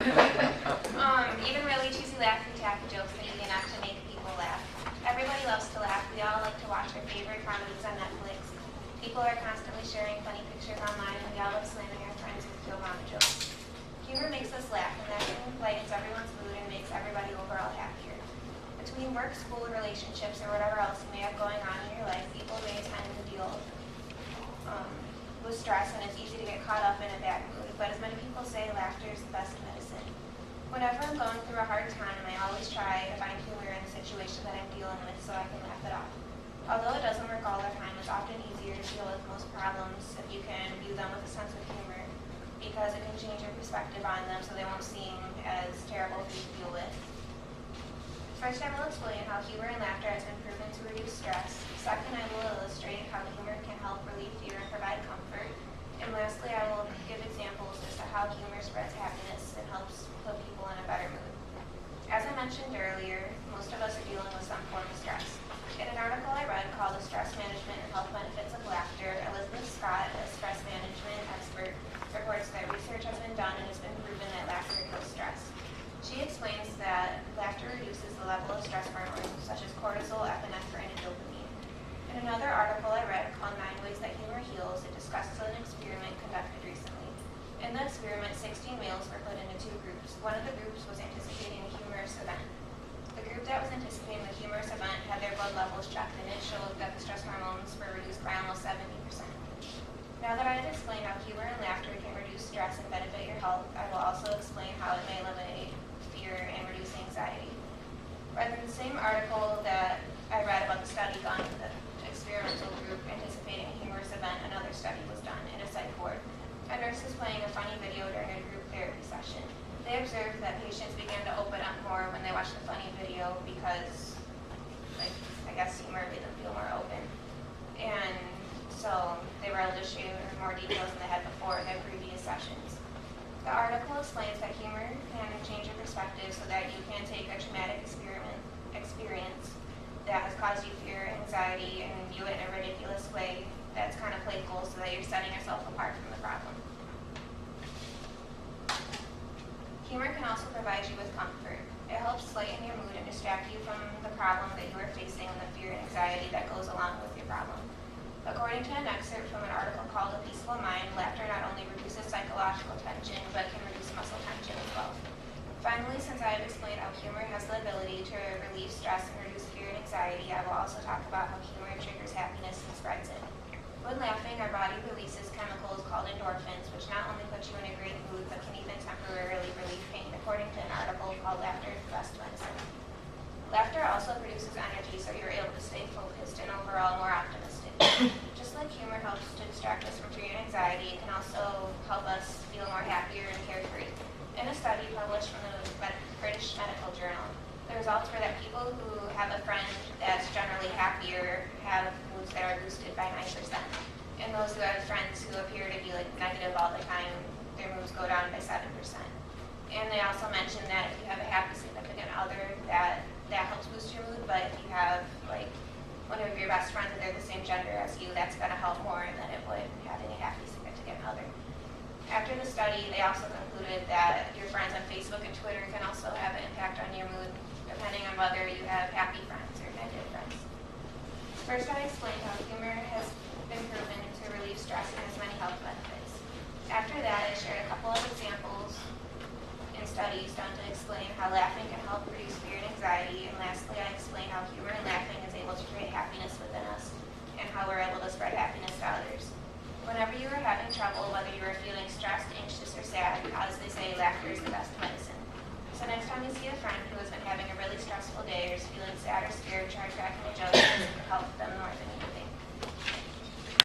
Even really cheesy laughing tacky jokes are easy enough to make people laugh. Everybody loves to laugh. We all like to watch our favorite comedies on Netflix. People are constantly sharing funny pictures online, and we all love slamming our friends with kill mama jokes. Humor makes us laugh, and that lightens everyone's mood and makes everybody overall happier. Between work, school, relationships, or whatever else you may have going on in your life, people may tend to deal with stress, and it's easy to get caught up in a bad mood. But as many people say, laughter is the best medicine. Whenever I'm going through a hard time, I always try to find humor in the situation that I'm dealing with so I can laugh it off. Although it doesn't work all the time, it's often easier to deal with most problems if you can view them with a sense of humor, because it can change your perspective on them so they won't seem as terrible for you to deal with. First, I will explain how humor and laughter has been proven to reduce stress. Second, I will illustrate how humor can help relieve fear and provide comfort. And lastly, I will give examples as to how humor spreads happiness and helps put people in a better mood. As I mentioned earlier, most of us are dealing with some form of stress. In an article I read called The Stress Management and Health Benefits of Laughter, Elizabeth Scott, a stress management expert, reports that research has been done and it's been proven that laughter kills stress. She explains that laughter reduces the level of stress hormones such as cortisol, epinephrine, and dopamine. In another article I read called 9 Ways That Humor Heals, it discusses an experiment conducted recently. In the experiment, 16 males were put into 2 groups. One of the groups was anticipating a humorous event. The group that was anticipating the humorous event had their blood levels checked, and it showed that the stress hormones were reduced by almost 70%. Now that I have explained how humor and laughter can reduce stress and benefit your health, I will also explain how it may eliminate fear and reduce anxiety. Read in the same article that I read about the study done with the experimental group anticipating a humorous event, another study was done in a psych ward. A nurse was playing a funny video during a group therapy session. They observed that patients began to open up more when they watched the funny video because, I guess humor made them feel more open. And so they were able to share more details than they had before in their previous sessions. The article explains that humor can change your perspective so that you can take a traumatic experience that has caused you fear, anxiety, and view it in a ridiculous way that's kind of playful so that you're setting yourself apart from the problem. Humor can also provide you with comfort. It helps lighten your mood and distract you from the problem that you are facing and the fear and anxiety that goes along with your problem. According to an excerpt from an article called A Peaceful Mind, laughter not only reduces psychological tension, but can reduce muscle tension as well. Finally, since I have explained how humor has the ability to relieve stress and reduce fear and anxiety, I will also talk about how humor triggers happiness and spreads it. When laughing, our body releases chemicals called endorphins, which not only put you in a great mood, but can even temporarily relieve pain, according to an article called Laughter is the Best Medicine. Laughter also produces energy, so you're able to stay focused and overall more optimistic. Just like humor helps to distract us from fear and anxiety, it can also help us feel more happier and carefree. In a study published from the British Medical Journal, the results were that people who have a friend that's generally happier have moods that are boosted by 9%. And those who have friends who appear to be negative all the time, their moods go down by 7%. And they also mentioned that if you have a happy significant other, that helps boost your mood, but if you have one of your best friends and they're the same gender as you, that's going to help more than it would having a happy significant other. After the study, they also concluded that your friends on Facebook and Twitter can also have an impact on your mood, depending on whether you have happy friends or negative friends. First, I explained how humor has been proven to relieve stress and has many health benefits. After that, I shared a couple of examples in studies done to explain how laughing can help reduce fear and anxiety, and lastly, I explained how humor and laughing is able to create happiness within us and how we're able to spread happiness to others. Whenever you are having trouble, whether you are feeling